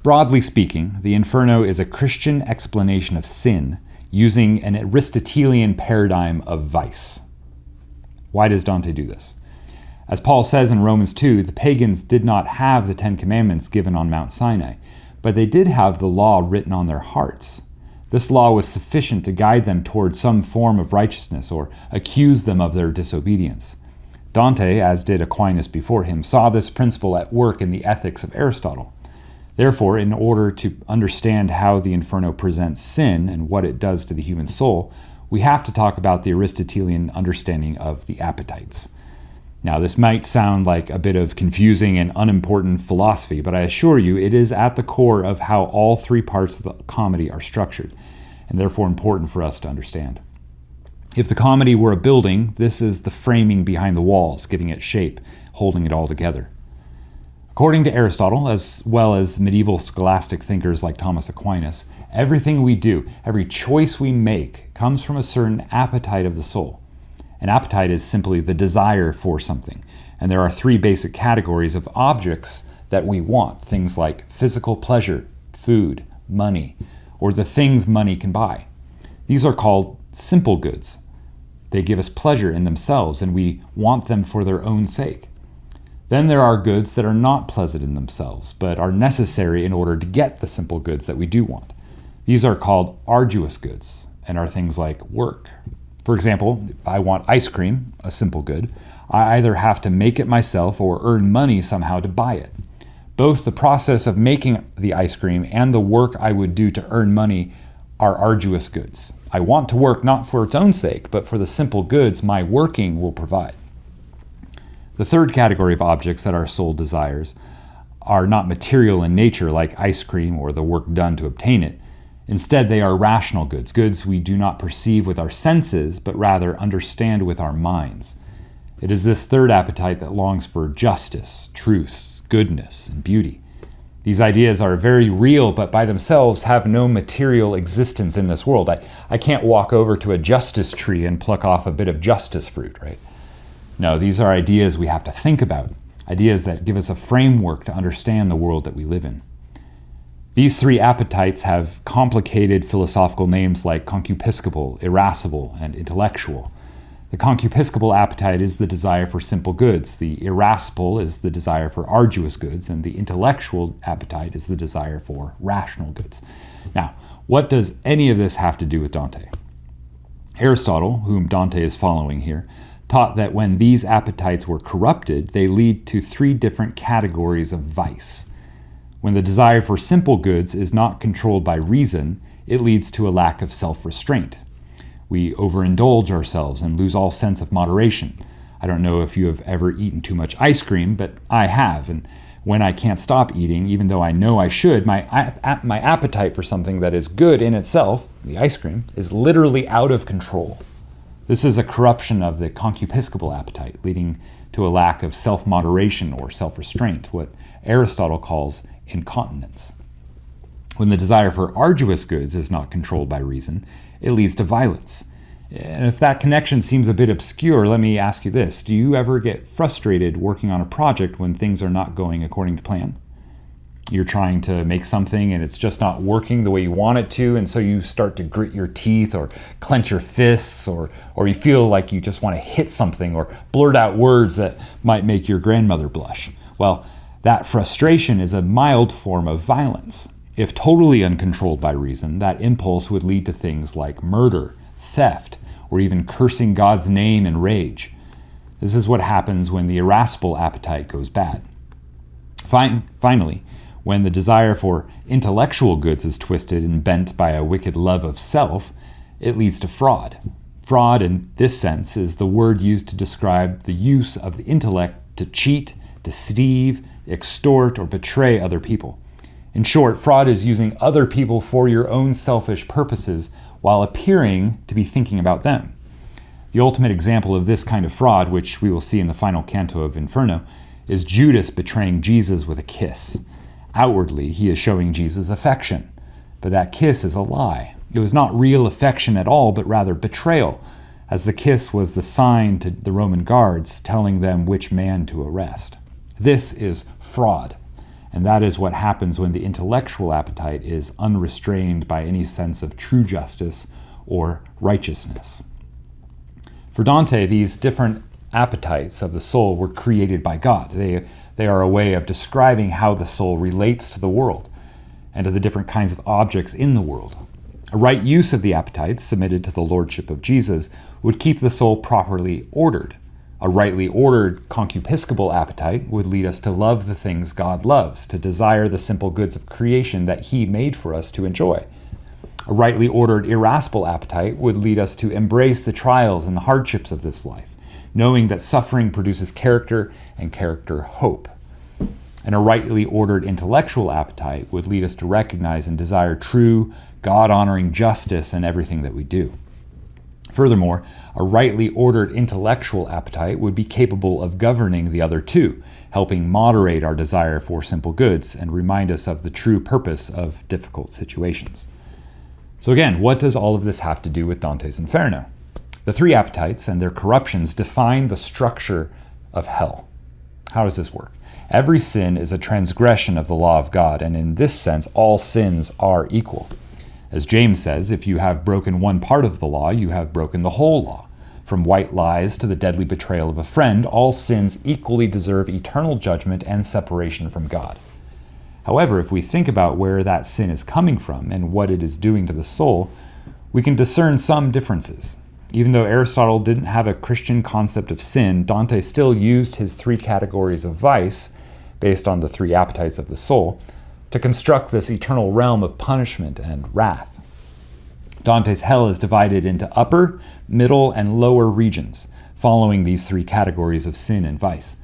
Broadly speaking, the Inferno is a Christian explanation of sin using an Aristotelian paradigm of vice. Why does Dante do this? As Paul says in Romans 2, the pagans did not have the Ten Commandments given on Mount Sinai, but they did have the law written on their hearts. This law was sufficient to guide them toward some form of righteousness or accuse them of their disobedience. Dante, as did Aquinas before him, saw this principle at work in the ethics of Aristotle. Therefore, in order to understand how the Inferno presents sin and what it does to the human soul, we have to talk about the Aristotelian understanding of the appetites. Now, this might sound like a bit of confusing and unimportant philosophy, but I assure you it is at the core of how all three parts of the comedy are structured, and therefore important for us to understand. If the comedy were a building, this is the framing behind the walls, giving it shape, holding it all together. According to Aristotle, as well as medieval scholastic thinkers like Thomas Aquinas, everything we do, every choice we make, comes from a certain appetite of the soul. An appetite is simply the desire for something, and there are three basic categories of objects that we want, things like physical pleasure, food, money, or the things money can buy. These are called simple goods. They give us pleasure in themselves, and we want them for their own sake. Then there are goods that are not pleasant in themselves, but are necessary in order to get the simple goods that we do want. These are called arduous goods, and are things like work. For example, if I want ice cream, a simple good, I either have to make it myself or earn money somehow to buy it. Both the process of making the ice cream and the work I would do to earn money are arduous goods. I want to work not for its own sake, but for the simple goods my working will provide. The third category of objects that our soul desires are not material in nature like ice cream or the work done to obtain it. Instead, they are rational goods, goods we do not perceive with our senses, but rather understand with our minds. It is this third appetite that longs for justice, truth, goodness, and beauty. These ideas are very real, but by themselves have no material existence in this world. I can't walk over to a justice tree and pluck off a bit of justice fruit, right? No, these are ideas we have to think about, ideas that give us a framework to understand the world that we live in. These three appetites have complicated philosophical names like concupiscible, irascible, and intellectual. The concupiscible appetite is the desire for simple goods, the irascible is the desire for arduous goods, and the intellectual appetite is the desire for rational goods. Now, what does any of this have to do with Dante? Aristotle, whom Dante is following here, taught that when these appetites were corrupted, they lead to three different categories of vice. When the desire for simple goods is not controlled by reason, it leads to a lack of self-restraint. We overindulge ourselves and lose all sense of moderation. I don't know if you have ever eaten too much ice cream, but I have. And when I can't stop eating, even though I know I should, my appetite for something that is good in itself, the ice cream, is literally out of control. This is a corruption of the concupiscible appetite, leading to a lack of self-moderation or self-restraint, what Aristotle calls incontinence. When the desire for arduous goods is not controlled by reason, it leads to violence. And if that connection seems a bit obscure, let me ask you this. Do you ever get frustrated working on a project when things are not going according to plan? You're trying to make something and it's just not working the way you want it to, and so you start to grit your teeth or clench your fists, or you feel like you just want to hit something or blurt out words that might make your grandmother blush. Well, that frustration is a mild form of violence. If totally uncontrolled by reason, that impulse would lead to things like murder, theft, or even cursing God's name in rage. This is what happens when the irascible appetite goes bad. Finally, when the desire for intellectual goods is twisted and bent by a wicked love of self, it leads to fraud. Fraud, in this sense, is the word used to describe the use of the intellect to cheat, deceive, extort, or betray other people. In short, fraud is using other people for your own selfish purposes while appearing to be thinking about them. The ultimate example of this kind of fraud, which we will see in the final canto of Inferno, is Judas betraying Jesus with a kiss. Outwardly, he is showing Jesus affection, but that kiss is a lie. It was not real affection at all, but rather betrayal, as the kiss was the sign to the Roman guards telling them which man to arrest. This is fraud, And that is what happens when the intellectual appetite is unrestrained by any sense of true justice or righteousness. For Dante, these different appetites of the soul were created by God. They are a way of describing how the soul relates to the world and to the different kinds of objects in the world. A right use of the appetites submitted to the lordship of Jesus would keep the soul properly ordered. A rightly ordered concupiscible appetite would lead us to love the things God loves, to desire the simple goods of creation that He made for us to enjoy. A rightly ordered irascible appetite would lead us to embrace the trials and the hardships of this life, knowing that suffering produces character and character hope. And a rightly ordered intellectual appetite would lead us to recognize and desire true, God-honoring justice in everything that we do. Furthermore, a rightly ordered intellectual appetite would be capable of governing the other two, helping moderate our desire for simple goods and remind us of the true purpose of difficult situations. So again, what does all of this have to do with Dante's Inferno? The three appetites and their corruptions define the structure of hell. How does this work? Every sin is a transgression of the law of God, and in this sense, all sins are equal. As James says, if you have broken one part of the law, you have broken the whole law. From white lies to the deadly betrayal of a friend, all sins equally deserve eternal judgment and separation from God. However, if we think about where that sin is coming from and what it is doing to the soul, we can discern some differences. Even though Aristotle didn't have a Christian concept of sin, Dante still used his three categories of vice, based on the three appetites of the soul, to construct this eternal realm of punishment and wrath. Dante's hell is divided into upper, middle, and lower regions, following these three categories of sin and vice.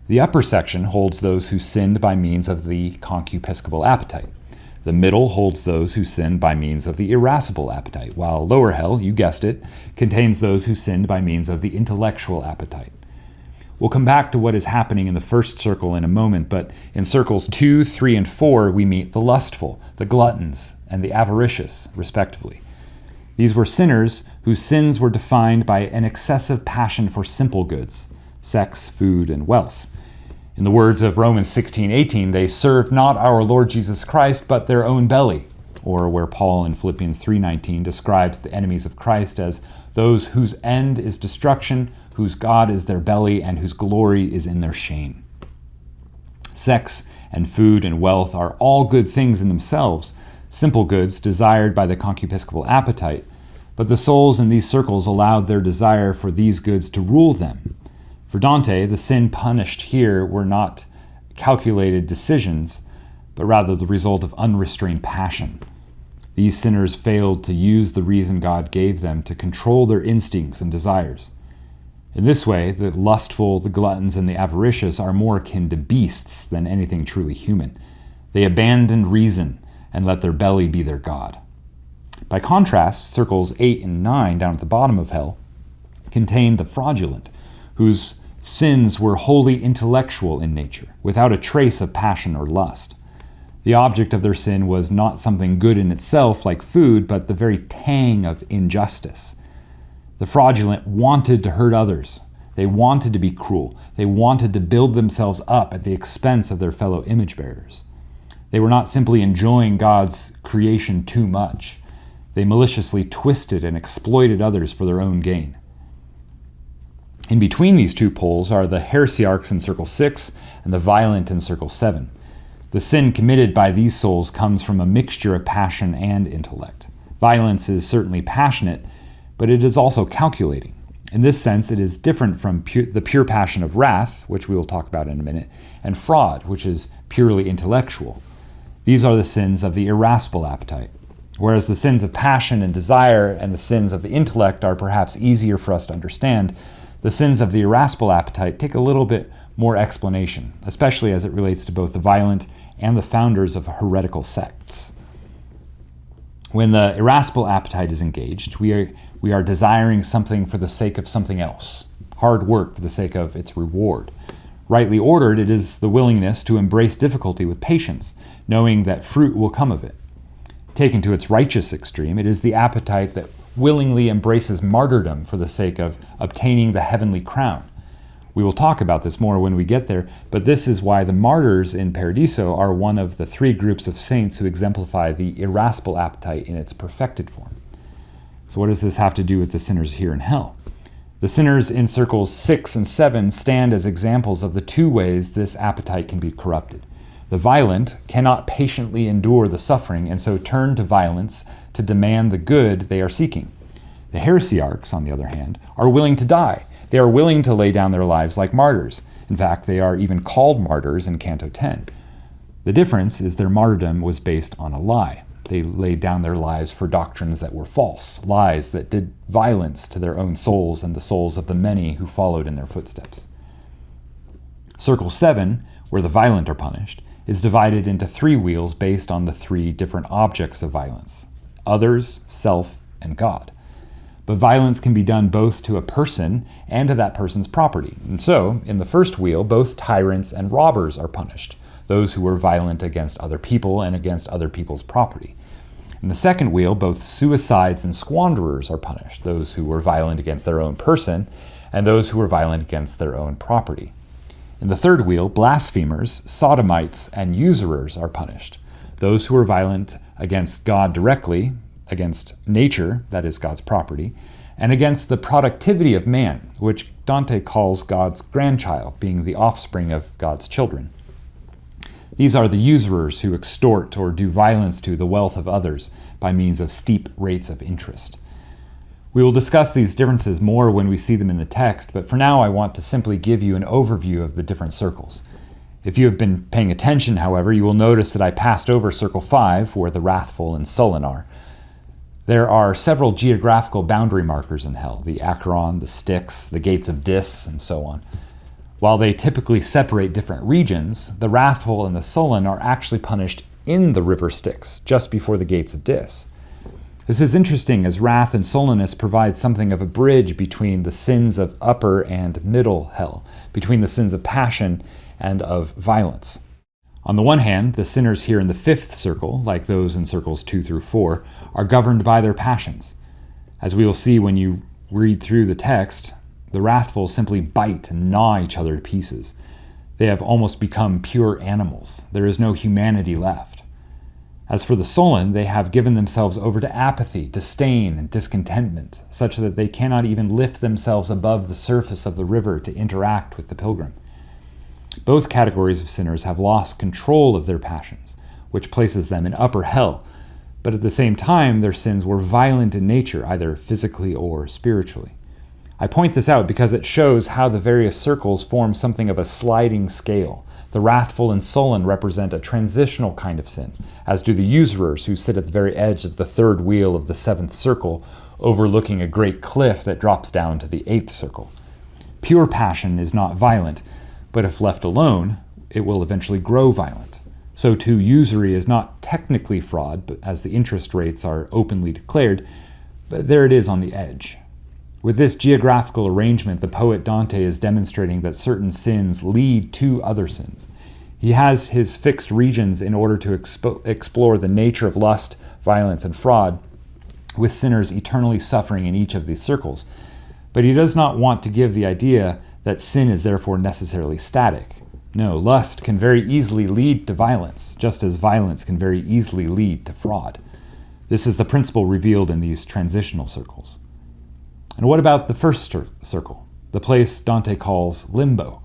The upper section holds those who sinned by means of the concupiscible appetite. The middle holds those who sinned by means of the irascible appetite, while lower hell, you guessed it, contains those who sinned by means of the intellectual appetite. We'll come back to what is happening in the first circle in a moment, but in circles 2, 3, and 4, we meet the lustful, the gluttons, and the avaricious, respectively. These were sinners whose sins were defined by an excessive passion for simple goods, sex, food, and wealth. In the words of Romans 16:18, they served not our Lord Jesus Christ, but their own belly, or where Paul in Philippians 3:19 describes the enemies of Christ as those whose end is destruction, whose God is their belly, and whose glory is in their shame. Sex and food and wealth are all good things in themselves, simple goods desired by the concupiscible appetite, but the souls in these circles allowed their desire for these goods to rule them. For Dante, the sin punished here were not calculated decisions, but rather the result of unrestrained passion. These sinners failed to use the reason God gave them to control their instincts and desires. In this way, the lustful, the gluttons, and the avaricious are more akin to beasts than anything truly human. They abandoned reason and let their belly be their god. By contrast, circles 8 and 9 down at the bottom of hell contain the fraudulent, whose sins were wholly intellectual in nature, without a trace of passion or lust. The object of their sin was not something good in itself, like food, but the very tang of injustice. The fraudulent wanted to hurt others. They wanted to be cruel. They wanted to build themselves up at the expense of their fellow image bearers. They were not simply enjoying God's creation too much. They maliciously twisted and exploited others for their own gain. In between these two poles are the heresiarchs in circle 6 and the violent in circle 7. The sin committed by these souls comes from a mixture of passion and intellect. Violence is certainly passionate, but it is also calculating. In this sense, it is different from the pure passion of wrath, which we will talk about in a minute, and fraud, which is purely intellectual. These are the sins of the irascible appetite, whereas the sins of passion and desire and the sins of the intellect are perhaps easier for us to understand. The sins of the irascible appetite take a little bit more explanation, especially as it relates to both the violent and the founders of heretical sects. When the irascible appetite is engaged, we are desiring something for the sake of something else, hard work for the sake of its reward. Rightly ordered, it is the willingness to embrace difficulty with patience, knowing that fruit will come of it. Taken to its righteous extreme, it is the appetite that willingly embraces martyrdom for the sake of obtaining the heavenly crown. We will talk about this more when we get there, but this is why the martyrs in Paradiso are one of the three groups of saints who exemplify the irascible appetite in its perfected form. So what does this have to do with the sinners here in hell? The sinners in circles 6 and 7 stand as examples of the two ways this appetite can be corrupted. The violent cannot patiently endure the suffering and so turn to violence to demand the good they are seeking. The heresiarchs, on the other hand, are willing to die. They are willing to lay down their lives like martyrs. In fact, they are even called martyrs in Canto 10. The difference is their martyrdom was based on a lie. They laid down their lives for doctrines that were false, lies that did violence to their own souls and the souls of the many who followed in their footsteps. Circle 7, where the violent are punished, is divided into three wheels based on the three different objects of violence: others, self, and God. But violence can be done both to a person and to that person's property. And so, in the first wheel, both tyrants and robbers are punished, those who were violent against other people and against other people's property. In the second wheel, both suicides and squanderers are punished, those who were violent against their own person and those who were violent against their own property. In the third wheel, blasphemers, sodomites, and usurers are punished, those who were violent against God directly, against nature, that is God's property, and against the productivity of man, which Dante calls God's grandchild, being the offspring of God's children. These are the usurers who extort or do violence to the wealth of others by means of steep rates of interest. We will discuss these differences more when we see them in the text, but for now I want to simply give you an overview of the different circles. If you have been paying attention, however, you will notice that I passed over Circle 5, where the wrathful and sullen are. There are several geographical boundary markers in hell: the Acheron, the Styx, the gates of Dis, and so on. While they typically separate different regions, the wrathful and the sullen are actually punished in the river Styx, just before the gates of Dis. This is interesting, as wrath and sullenness provide something of a bridge between the sins of upper and middle hell, between the sins of passion and of violence. On the one hand, the sinners here in the fifth circle, like those in circles 2 through 4, are governed by their passions. As we will see when you read through the text, the wrathful simply bite and gnaw each other to pieces. They have almost become pure animals. There is no humanity left. As for the sullen, they have given themselves over to apathy, disdain, and discontentment, such that they cannot even lift themselves above the surface of the river to interact with the pilgrim. Both categories of sinners have lost control of their passions, which places them in upper hell, but at the same time their sins were violent in nature, either physically or spiritually. I point this out because it shows how the various circles form something of a sliding scale. The wrathful and sullen represent a transitional kind of sin, as do the usurers, who sit at the very edge of the third wheel of the seventh circle, overlooking a great cliff that drops down to the eighth circle. Pure passion is not violent, but if left alone, it will eventually grow violent. So too, usury is not technically fraud, but as the interest rates are openly declared, but there it is on the edge. With this geographical arrangement, the poet Dante is demonstrating that certain sins lead to other sins. He has his fixed regions in order to explore the nature of lust, violence, and fraud, with sinners eternally suffering in each of these circles. But he does not want to give the idea that sin is therefore necessarily static. No, lust can very easily lead to violence, just as violence can very easily lead to fraud. This is the principle revealed in these transitional circles. And what about the first circle, the place Dante calls limbo?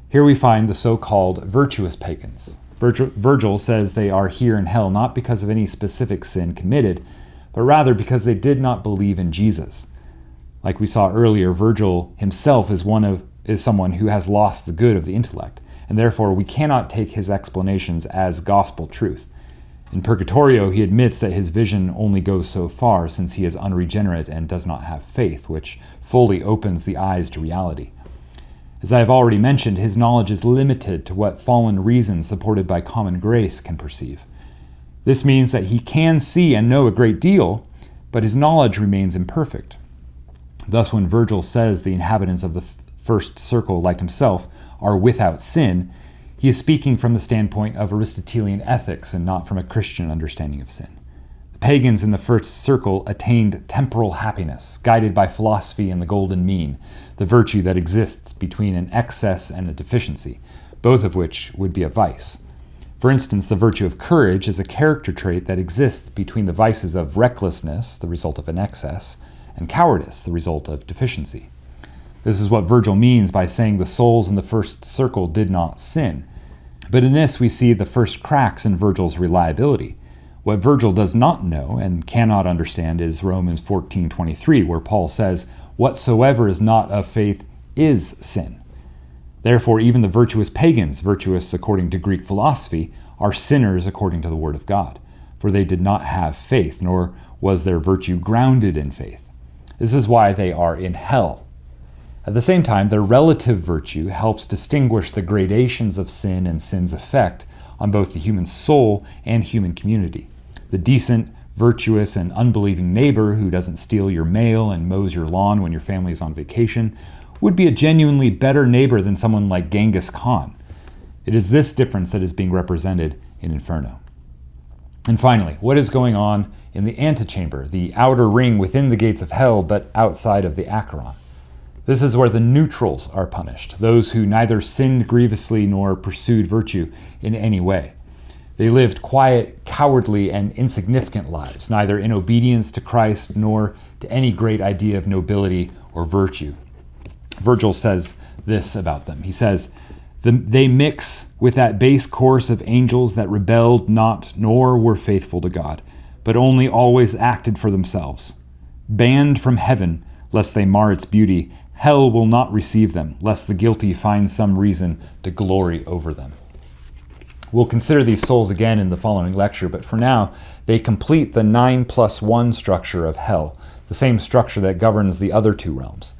Here we find the so-called virtuous pagans. Virgil says they are here in hell not because of any specific sin committed, but rather because they did not believe in Jesus. Like we saw earlier, Virgil himself is someone who has lost the good of the intellect, and therefore we cannot take his explanations as gospel truth. In Purgatorio, he admits that his vision only goes so far, since he is unregenerate and does not have faith, which fully opens the eyes to reality. As I have already mentioned, his knowledge is limited to what fallen reason supported by common grace can perceive. This means that he can see and know a great deal, but his knowledge remains imperfect. Thus, when Virgil says the inhabitants of the first circle, like himself, are without sin, he is speaking from the standpoint of Aristotelian ethics and not from a Christian understanding of sin. The pagans in the first circle attained temporal happiness, guided by philosophy and the golden mean, the virtue that exists between an excess and a deficiency, both of which would be a vice. For instance, the virtue of courage is a character trait that exists between the vices of recklessness, the result of an excess, and cowardice, the result of deficiency. This is what Virgil means by saying the souls in the first circle did not sin. But in this we see the first cracks in Virgil's reliability. What Virgil does not know and cannot understand is Romans 14:23, where Paul says, "Whatsoever is not of faith is sin." Therefore, even the virtuous pagans, virtuous according to Greek philosophy, are sinners according to the Word of God, for they did not have faith, nor was their virtue grounded in faith. This is why they are in hell. At the same time, their relative virtue helps distinguish the gradations of sin and sin's effect on both the human soul and human community. The decent, virtuous, and unbelieving neighbor who doesn't steal your mail and mows your lawn when your family is on vacation would be a genuinely better neighbor than someone like Genghis Khan. It is this difference that is being represented in Inferno. And finally, what is going on in the Antichamber, the outer ring within the gates of hell, but outside of the Acheron? This is where the neutrals are punished, those who neither sinned grievously nor pursued virtue in any way. They lived quiet, cowardly, and insignificant lives, neither in obedience to Christ nor to any great idea of nobility or virtue. Virgil says this about them. He says, "They mix with that base course of angels that rebelled not nor were faithful to God, but only always acted for themselves. Banned from heaven, lest they mar its beauty, hell will not receive them, lest the guilty find some reason to glory over them." We'll consider these souls again in the following lecture, but for now, they complete the 9+1 structure of hell, the same structure that governs the other two realms.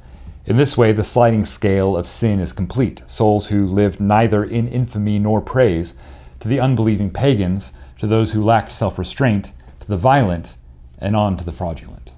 In this way, the sliding scale of sin is complete. Souls who lived neither in infamy nor praise, to the unbelieving pagans, to those who lacked self-restraint, to the violent, and on to the fraudulent.